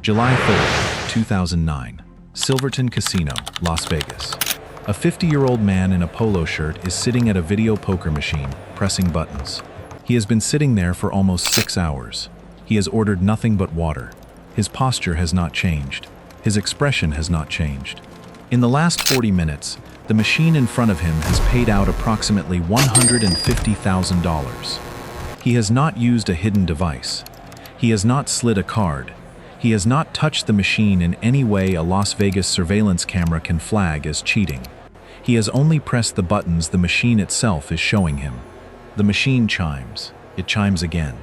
July 3rd, 2009. Silverton Casino, Las Vegas. A 50-year-old man in a polo shirt is sitting at a video poker machine, pressing buttons. He has been sitting there for almost 6 hours. He has ordered nothing but water. His posture has not changed. His expression has not changed. In the last 40 minutes, the machine in front of him has paid out approximately $150,000. He has not used a hidden device. He has not slid a card. He has not touched the machine in any way a Las Vegas surveillance camera can flag as cheating. He has only pressed the buttons the machine itself is showing him. The machine chimes. It chimes again.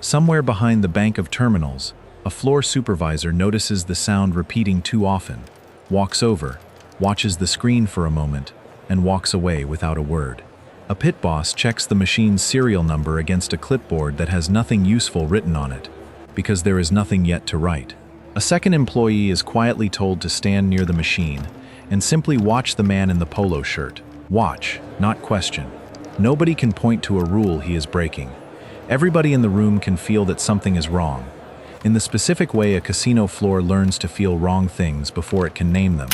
Somewhere behind the bank of terminals, a floor supervisor notices the sound repeating too often, walks over, watches the screen for a moment, and walks away without a word. A pit boss checks the machine's serial number against a clipboard that has nothing useful written on it, because there is nothing yet to write. A second employee is quietly told to stand near the machine and simply watch the man in the polo shirt. Watch, not question. Nobody can point to a rule he is breaking. Everybody in the room can feel that something is wrong, in the specific way a casino floor learns to feel wrong things before it can name them.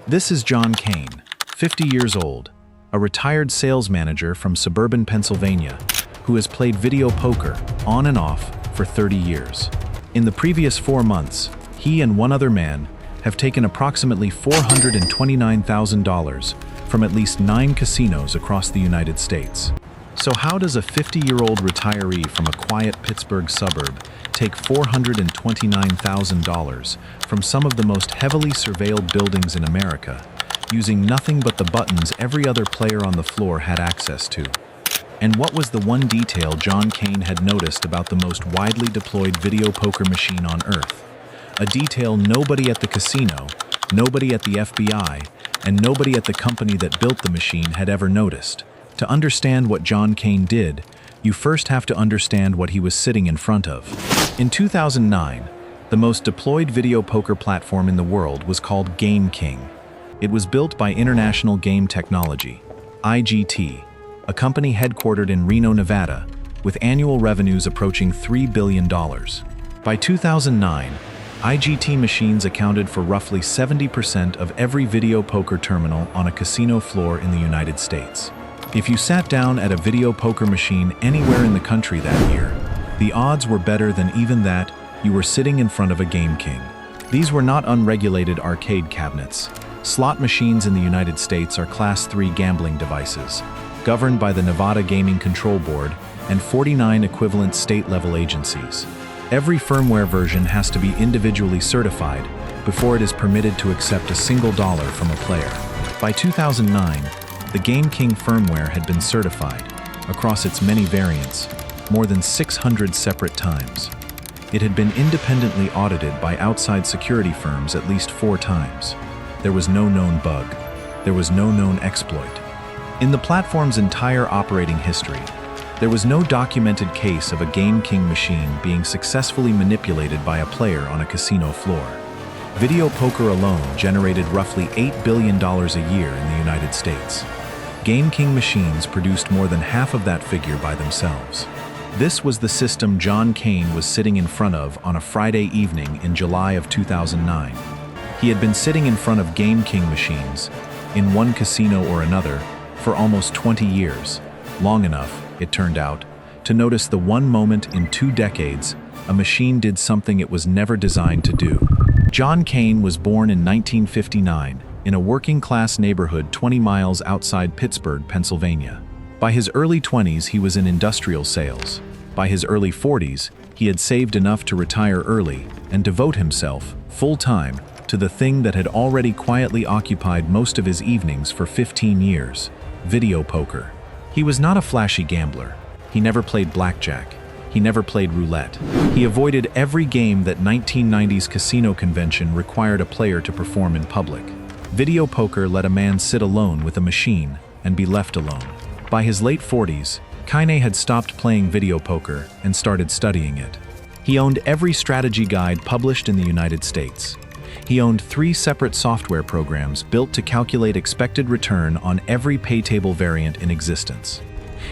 This is John Kaine, 50 years old, a retired sales manager from suburban Pennsylvania, who has played video poker on and off for 30 years. In the previous 4 months, he and one other man have taken approximately $429,000 from at least 9 casinos across the United States. So how does a 50-year-old retiree from a quiet Pittsburgh suburb take $429,000 from some of the most heavily surveilled buildings in America, using nothing but the buttons every other player on the floor had access to? And what was the one detail John Kaine had noticed about the most widely deployed video poker machine on Earth? A detail nobody at the casino, nobody at the FBI, and nobody at the company that built the machine had ever noticed. To understand what John Kaine did, you first have to understand what he was sitting in front of. In 2009, the most deployed video poker platform in the world was called Game King. It was built by International Game Technology, IGT, a company headquartered in Reno, Nevada, with annual revenues approaching $3 billion. By 2009, IGT machines accounted for roughly 70% of every video poker terminal on a casino floor in the United States. If you sat down at a video poker machine anywhere in the country that year, the odds were better than even that you were sitting in front of a Game King. These were not unregulated arcade cabinets. Slot machines in the United States are Class 3 gambling devices, governed by the Nevada Gaming Control Board and 49 equivalent state-level agencies. Every firmware version has to be individually certified before it is permitted to accept a single dollar from a player. By 2009, the Game King firmware had been certified, across its many variants, more than 600 separate times. It had been independently audited by outside security firms at least 4 times. There was no known bug. There was no known exploit. In the platform's entire operating history, there was no documented case of a Game King machine being successfully manipulated by a player on a casino floor. Video poker alone generated roughly $8 billion a year in the United States. Game King machines produced more than half of that figure by themselves. This was the system John Kaine was sitting in front of on a Friday evening in July of 2009. He had been sitting in front of Game King machines, in one casino or another, for almost 20 years, long enough, it turned out, to notice the one moment in 2 decades a machine did something it was never designed to do. John Kaine was born in 1959 in a working-class neighborhood 20 miles outside Pittsburgh, Pennsylvania. By his early 20s, he was in industrial sales. By his early 40s, he had saved enough to retire early and devote himself, full-time, to the thing that had already quietly occupied most of his evenings for 15 years, video poker. He was not a flashy gambler. He never played blackjack. He never played roulette. He avoided every game that 1990s casino convention required a player to perform in public. Video poker let a man sit alone with a machine and be left alone. By his late 40s, Kaine had stopped playing video poker and started studying it. He owned every strategy guide published in the United States. He owned 3 separate software programs built to calculate expected return on every pay table variant in existence.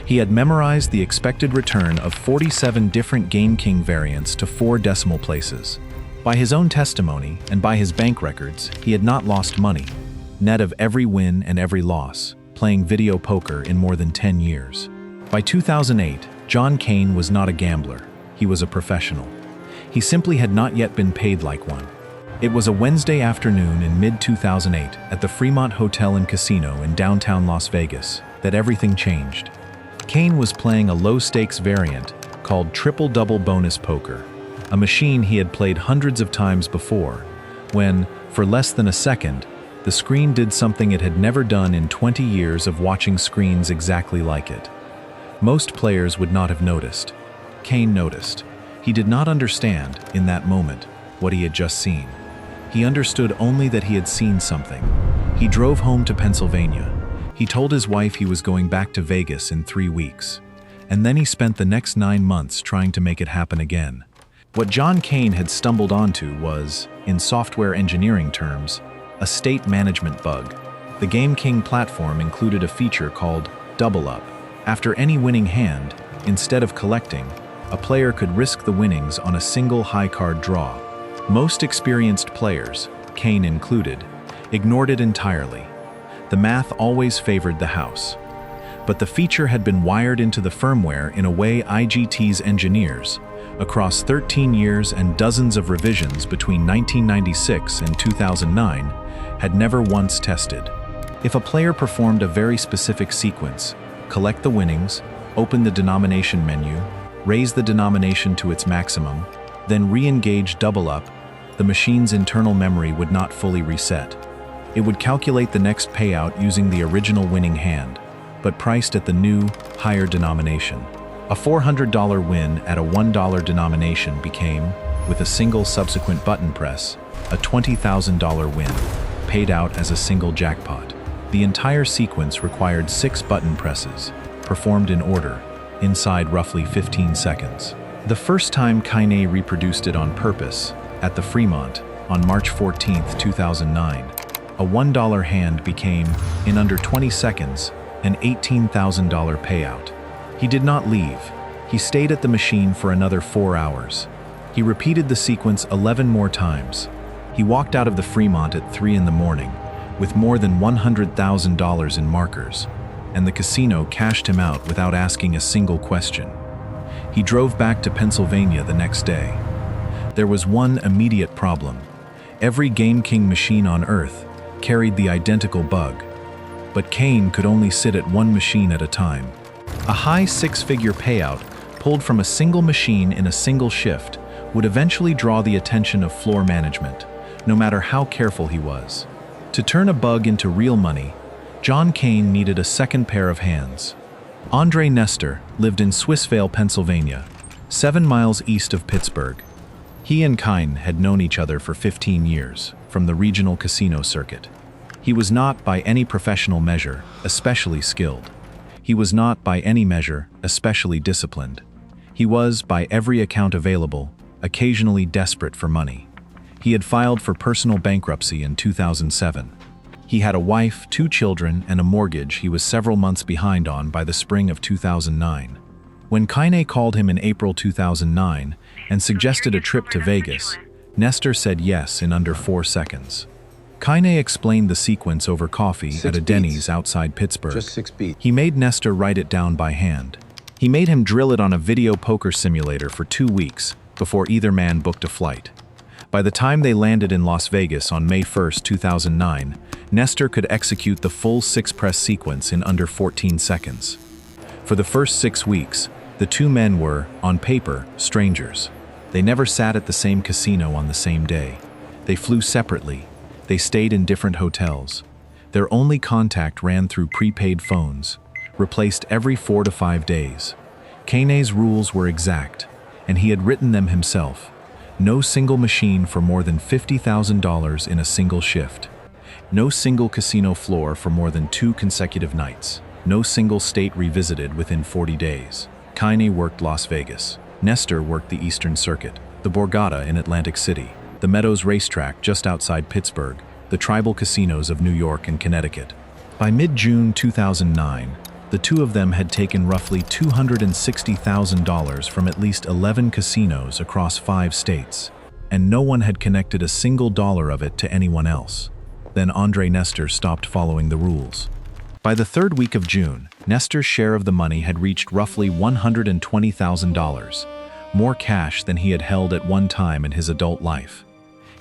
He had memorized the expected return of 47 different Game King variants to 4 decimal places. By his own testimony and by his bank records, he had not lost money, net of every win and every loss, playing video poker in more than 10 years. By 2008, John Kaine was not a gambler, he was a professional. He simply had not yet been paid like one. It was a Wednesday afternoon in mid-2008 at the Fremont Hotel and Casino in downtown Las Vegas that everything changed. Kaine was playing a low-stakes variant called triple-double bonus poker, a machine he had played hundreds of times before, when, for less than a second, the screen did something it had never done in 20 years of watching screens exactly like it. Most players would not have noticed. Kaine noticed. He did not understand, in that moment, what he had just seen. He understood only that he had seen something. He drove home to Pennsylvania. He told his wife he was going back to Vegas in 3 weeks. And then he spent the next 9 months trying to make it happen again. What John Kaine had stumbled onto was, in software engineering terms, a state management bug. The Game King platform included a feature called Double Up. After any winning hand, instead of collecting, a player could risk the winnings on a single high card draw. Most experienced players, Kaine included, ignored it entirely. The math always favored the house. But the feature had been wired into the firmware in a way IGT's engineers, across 13 years and dozens of revisions between 1996 and 2009, had never once tested. If a player performed a very specific sequence, collect the winnings, open the denomination menu, raise the denomination to its maximum, then re-engage Double Up, the machine's internal memory would not fully reset. It would calculate the next payout using the original winning hand, but priced at the new, higher denomination. A $400 win at a $1 denomination became, with a single subsequent button press, a $20,000 win, paid out as a single jackpot. The entire sequence required 6 button presses, performed in order, inside roughly 15 seconds. The first time Kaine reproduced it on purpose, at the Fremont, on March 14, 2009, a $1 hand became, in under 20 seconds, an $18,000 payout. He did not leave. He stayed at the machine for another 4 hours. He repeated the sequence 11 more times. He walked out of the Fremont at 3 in the morning, with more than $100,000 in markers, and the casino cashed him out without asking a single question. He drove back to Pennsylvania the next day. There was one immediate problem. Every Game King machine on Earth carried the identical bug, but Kaine could only sit at one machine at a time. A high 6-figure payout pulled from a single machine in a single shift would eventually draw the attention of floor management, no matter how careful he was. To turn a bug into real money, John Kaine needed a second pair of hands. Andre Nestor lived in Swissvale, Pennsylvania, 7 miles east of Pittsburgh. He and Kaine had known each other for 15 years, from the regional casino circuit. He was not, by any professional measure, especially skilled. He was not, by any measure, especially disciplined. He was, by every account available, occasionally desperate for money. He had filed for personal bankruptcy in 2007. He had a wife, 2 children, and a mortgage he was several months behind on by the spring of 2009. When Kaine called him in April 2009 and suggested a trip to Vegas, Nestor said yes in under 4 seconds. Kaine explained the sequence over coffee at a Denny's outside Pittsburgh. Just 6 beats. He made Nestor write it down by hand. He made him drill it on a video poker simulator for 2 weeks before either man booked a flight. By the time they landed in Las Vegas on May 1, 2009, Nestor could execute the full 6-press sequence in under 14 seconds. For the first 6 weeks, the 2 men were, on paper, strangers. They never sat at the same casino on the same day. They flew separately. They stayed in different hotels. Their only contact ran through prepaid phones, replaced every 4 to 5 days. Kaine's rules were exact, and he had written them himself. No single machine for more than $50,000 in a single shift. No single casino floor for more than 2 consecutive nights. No single state revisited within 40 days. Kaine worked Las Vegas. Nestor worked the Eastern Circuit, the Borgata in Atlantic City, the Meadows Racetrack just outside Pittsburgh, the tribal casinos of New York and Connecticut. By mid-June 2009, the 2 of them had taken roughly $260,000 from at least 11 casinos across 5 states. and no one had connected a single dollar of it to anyone else. Then Andre Nestor stopped following the rules. By the third week of June, Nestor's share of the money had reached roughly $120,000, more cash than he had held at one time in his adult life.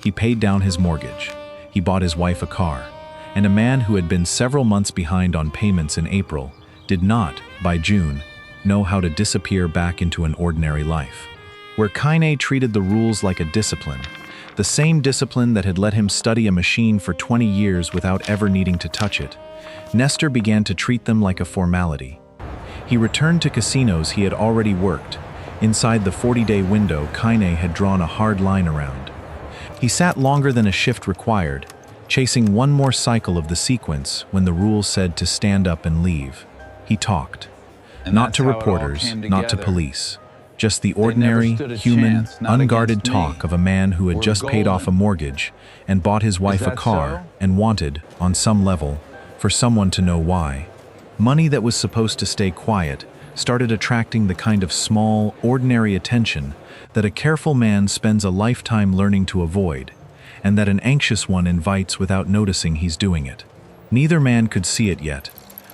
He paid down his mortgage, he bought his wife a car, and a man who had been several months behind on payments in April did not, by June, know how to disappear back into an ordinary life. Where Kaine treated the rules like a discipline, the same discipline that had let him study a machine for 20 years without ever needing to touch it, Nestor began to treat them like a formality. He returned to casinos he had already worked. Inside the 40-day window Kaine had drawn a hard line around. He sat longer than a shift required, chasing one more cycle of the sequence when the rules said to stand up and leave. He talked. Not to reporters, not to police. Just the ordinary, human, unguarded talk of a man who had just paid off a mortgage and bought his wife a car and wanted, on some level, for someone to know why. Money that was supposed to stay quiet started attracting the kind of small, ordinary attention that a careful man spends a lifetime learning to avoid, and that an anxious one invites without noticing he's doing it. Neither man could see it yet,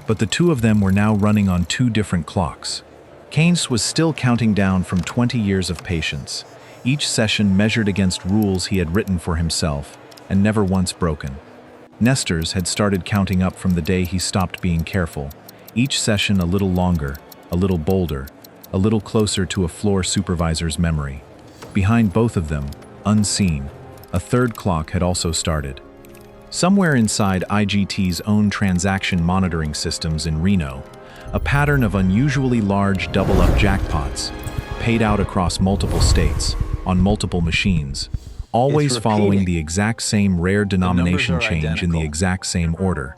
but the two of them were now running on two different clocks. Kaine was still counting down from 20 years of patience, each session measured against rules he had written for himself and never once broken. Nestor's had started counting up from the day he stopped being careful, each session a little longer, a little bolder, a little closer to a floor supervisor's memory. Behind both of them, unseen, a third clock had also started. Somewhere inside IGT's own transaction monitoring systems in Reno, a pattern of unusually large double-up jackpots, paid out across multiple states, on multiple machines, always following the exact same rare denomination change in the exact same order,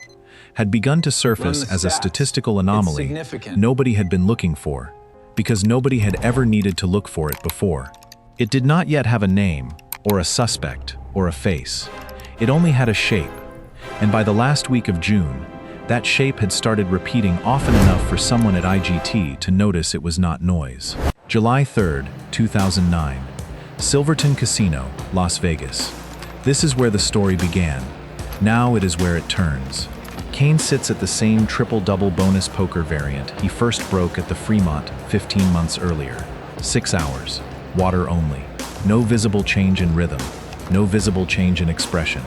had begun to surface as a statistical anomaly nobody had been looking for, because nobody had ever needed to look for it before. It did not yet have a name, or a suspect, or a face. It only had a shape, and by the last week of June, that shape had started repeating often enough for someone at IGT to notice it was not noise. July 3rd, 2009. Silverton Casino, Las Vegas. This is where the story began. Now it is where it turns. Kaine sits at the same triple-double bonus poker variant he first broke at the Fremont 15 months earlier. 6 hours. Water only. No visible change in rhythm. No visible change in expression.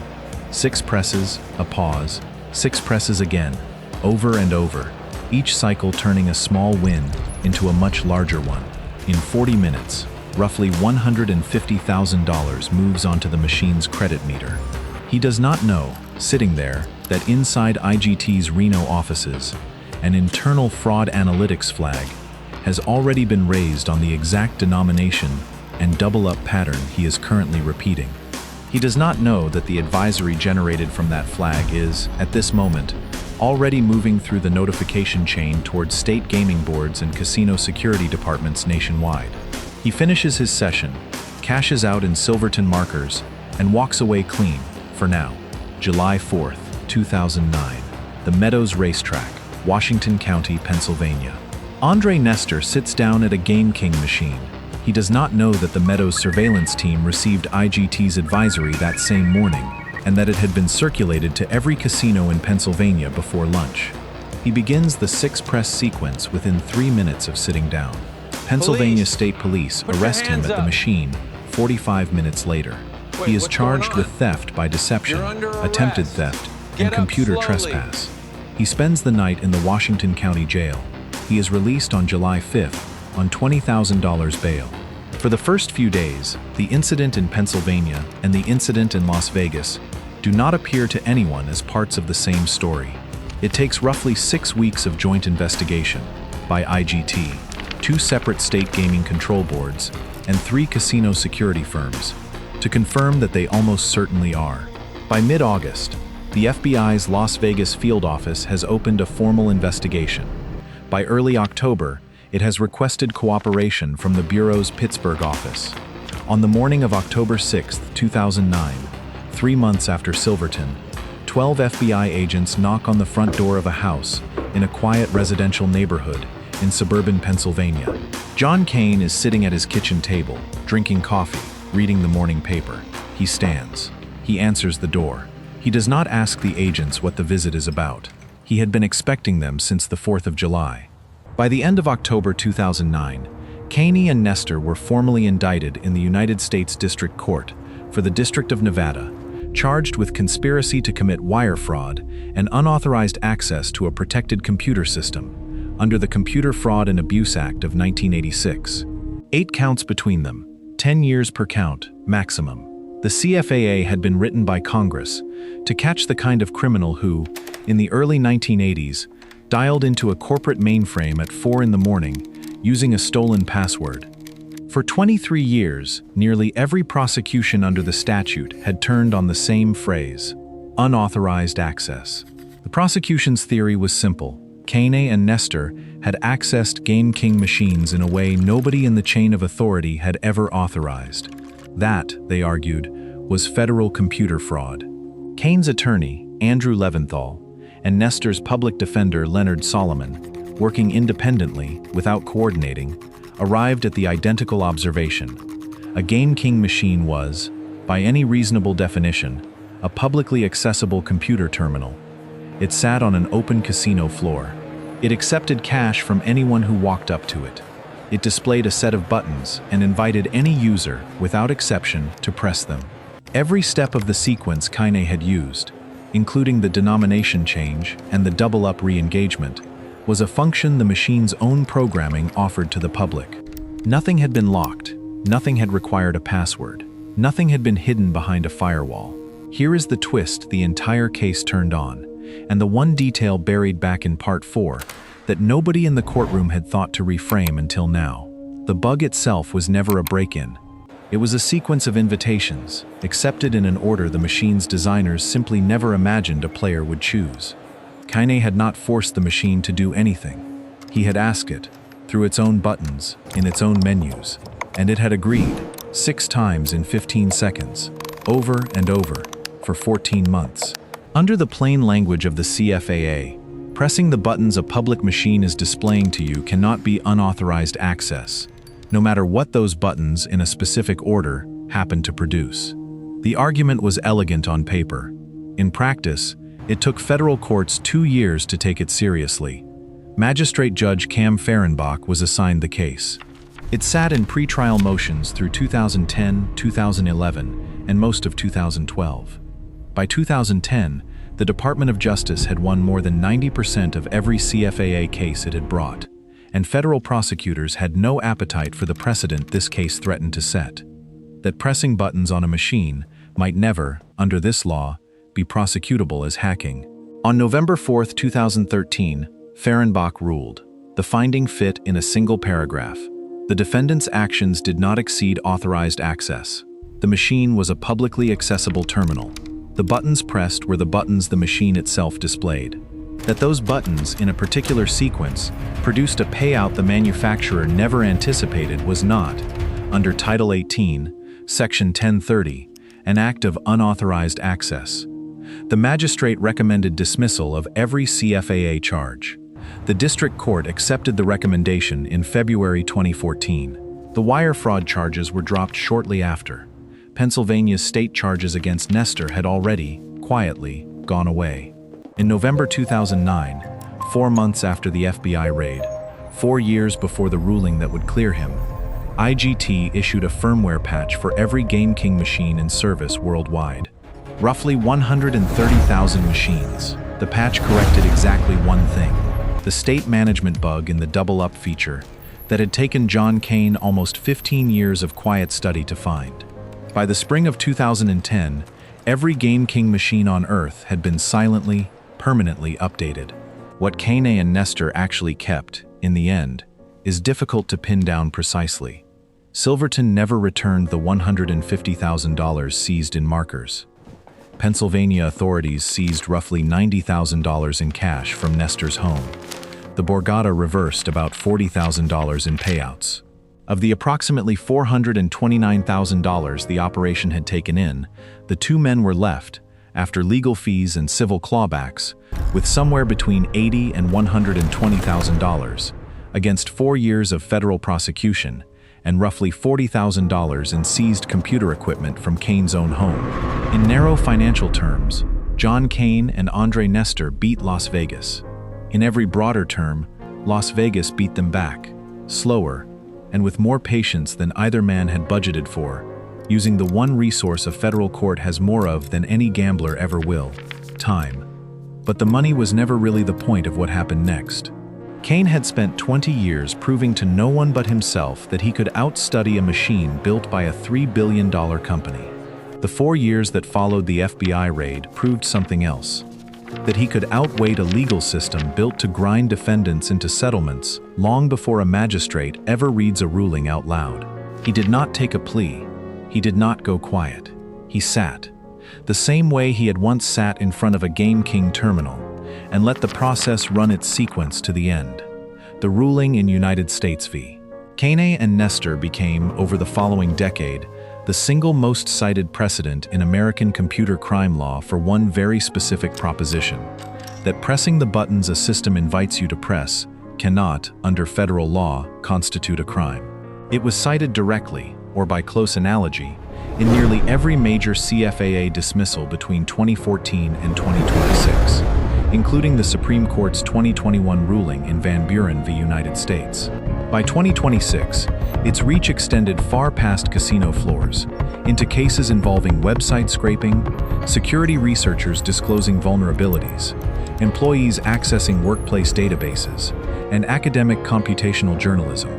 6 presses, a pause. 6 presses again. Over and over. Each cycle turning a small win into a much larger one. In 40 minutes, roughly $150,000 moves onto the machine's credit meter. He does not know, sitting there, that inside IGT's Reno offices, an internal fraud analytics flag has already been raised on the exact denomination and double-up pattern he is currently repeating. He does not know that the advisory generated from that flag is, at this moment, already moving through the notification chain towards state gaming boards and casino security departments nationwide. He finishes his session, cashes out in Silverton markers, and walks away clean, for now. July 4th, 2009. The Meadows Racetrack, Washington County, Pennsylvania. Andre Nestor sits down at a Game King machine. He does not know that the Meadows surveillance team received IGT's advisory that same morning, and that it had been circulated to every casino in Pennsylvania before lunch. He begins the 6-press sequence within 3 minutes of sitting down. Pennsylvania State Police arrest him at the machine 45 minutes later. He is charged with theft by deception, attempted theft, and computer trespass. He spends the night in the Washington County Jail. He is released on July 5th on $20,000 bail. For the first few days, the incident in Pennsylvania and the incident in Las Vegas do not appear to anyone as parts of the same story. It takes roughly 6 weeks of joint investigation by IGT, 2 separate state gaming control boards, and 3 casino security firms to confirm that they almost certainly are. By mid-August, the FBI's Las Vegas field office has opened a formal investigation. By early October, it has requested cooperation from the Bureau's Pittsburgh office. On the morning of October 6, 2009, 3 months after Silverton, 12 FBI agents knock on the front door of a house in a quiet residential neighborhood in suburban Pennsylvania. John Kaine is sitting at his kitchen table, drinking coffee. reading the morning paper. He stands. He answers the door. He does not ask the agents what the visit is about. He had been expecting them since the 4th of July. By the end of October 2009, Kaine and Nestor were formally indicted in the United States District Court for the District of Nevada, charged with conspiracy to commit wire fraud and unauthorized access to a protected computer system under the Computer Fraud and Abuse Act of 1986. 8 counts between them, 10 years per count, maximum. The CFAA had been written by Congress to catch the kind of criminal who, in the early 1980s, dialed into a corporate mainframe at 4 in the morning using a stolen password. For 23 years, nearly every prosecution under the statute had turned on the same phrase, unauthorized access. The prosecution's theory was simple. Kaine and Nestor had accessed Game King machines in a way nobody in the chain of authority had ever authorized. That, they argued, was federal computer fraud. Kaine's attorney, Andrew Leventhal, and Nestor's public defender, Leonard Solomon, working independently, without coordinating, arrived at the identical observation. A Game King machine was, by any reasonable definition, a publicly accessible computer terminal. It sat on an open casino floor. It accepted cash from anyone who walked up to it. It displayed a set of buttons and invited any user, without exception, to press them. Every step of the sequence Kaine had used, including the denomination change and the double-up re-engagement, was a function the machine's own programming offered to the public. Nothing had been locked, nothing had required a password, nothing had been hidden behind a firewall. Here is the twist the entire case turned on, and the one detail buried back in Part 4 that nobody in the courtroom had thought to reframe until now. The bug itself was never a break-in. It was a sequence of invitations, accepted in an order the machine's designers simply never imagined a player would choose. Kaine had not forced the machine to do anything. He had asked it, through its own buttons, in its own menus, and it had agreed, 6 times in 15 seconds, over and over, for 14 months. Under the plain language of the CFAA, pressing the buttons a public machine is displaying to you cannot be unauthorized access, no matter what those buttons in a specific order happen to produce. The argument was elegant on paper. In practice, it took federal courts 2 years to take it seriously. Magistrate Judge Cam Fehrenbach was assigned the case. It sat in pretrial motions through 2010, 2011, and most of 2012. By 2010, the Department of Justice had won more than 90% of every CFAA case it had brought, and federal prosecutors had no appetite for the precedent this case threatened to set, that pressing buttons on a machine might never, under this law, be prosecutable as hacking. On November 4, 2013, Fehrenbach ruled. The finding fit in a single paragraph. The defendant's actions did not exceed authorized access. The machine was a publicly accessible terminal. The buttons pressed were the buttons the machine itself displayed. That those buttons, in a particular sequence, produced a payout the manufacturer never anticipated was not, under Title 18, Section 1030, an act of unauthorized access. The magistrate recommended dismissal of every CFAA charge. The district court accepted the recommendation in February 2014. The wire fraud charges were dropped shortly after. Pennsylvania's state charges against Nestor had already, quietly, gone away. In November 2009, 4 months after the FBI raid, 4 years before the ruling that would clear him, IGT issued a firmware patch for every Game King machine in service worldwide. Roughly 130,000 machines. The patch corrected exactly one thing: the state management bug in the double-up feature that had taken John Kaine almost 15 years of quiet study to find. By the spring of 2010, every Game King machine on Earth had been silently, permanently updated. What Kaine and Nestor actually kept, in the end, is difficult to pin down precisely. Silverton never returned the $150,000 seized in markers. Pennsylvania authorities seized roughly $90,000 in cash from Nestor's home. The Borgata reversed about $40,000 in payouts. Of the approximately $429,000 the operation had taken in, the 2 men were left, after legal fees and civil clawbacks, with somewhere between $80,000 and $120,000, against 4 years of federal prosecution, and roughly $40,000 in seized computer equipment from Kaine's own home. In narrow financial terms, John Kaine and Andre Nestor beat Las Vegas. In every broader term, Las Vegas beat them back, slower, and with more patience than either man had budgeted for, using the one resource a federal court has more of than any gambler ever will: time. But the money was never really the point of what happened next. Kaine had spent 20 years proving to no one but himself that he could outstudy a machine built by a $3 billion company. The 4 years that followed the FBI raid proved something else: that he could outweight a legal system built to grind defendants into settlements long before a magistrate ever reads a ruling out loud. He did not take a plea. He did not go quiet. He sat, the same way he had once sat in front of a Game King terminal, and let the process run its sequence to the end. The ruling in United States v. Kaine and Nestor became, over the following decade, the single most cited precedent in American computer crime law for one very specific proposition: that pressing the buttons a system invites you to press cannot, under federal law, constitute a crime. It was cited directly, or by close analogy, in nearly every major CFAA dismissal between 2014 and 2026, including the Supreme Court's 2021 ruling in Van Buren v. United States. By 2026, its reach extended far past casino floors, into cases involving website scraping, security researchers disclosing vulnerabilities, employees accessing workplace databases, and academic computational journalism.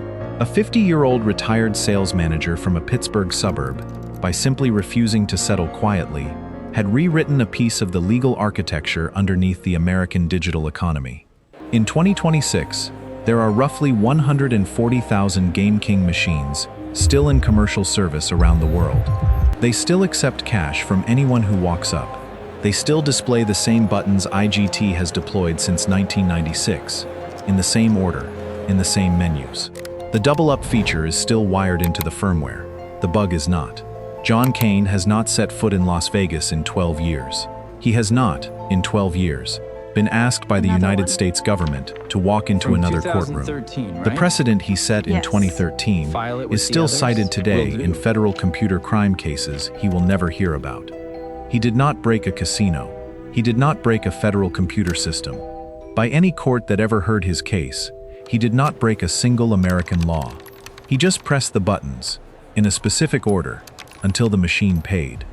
A 50-year-old retired sales manager from a Pittsburgh suburb, by simply refusing to settle quietly, had rewritten a piece of the legal architecture underneath the American digital economy. In 2026, there are roughly 140,000 Game King machines still in commercial service around the world. They still accept cash from anyone who walks up. They still display the same buttons IGT has deployed since 1996, in the same order, in the same menus. The double-up feature is still wired into the firmware. The bug is not. John Kaine has not set foot in Las Vegas in 12 years. He has not, in 12 years, been asked by the United States government to walk into another courtroom. Right? The precedent he set in 2013 is still cited today in federal computer crime cases he will never hear about. He did not break a casino. He did not break a federal computer system. By any court that ever heard his case, he did not break a single American law. He just pressed the buttons, in a specific order, until the machine paid.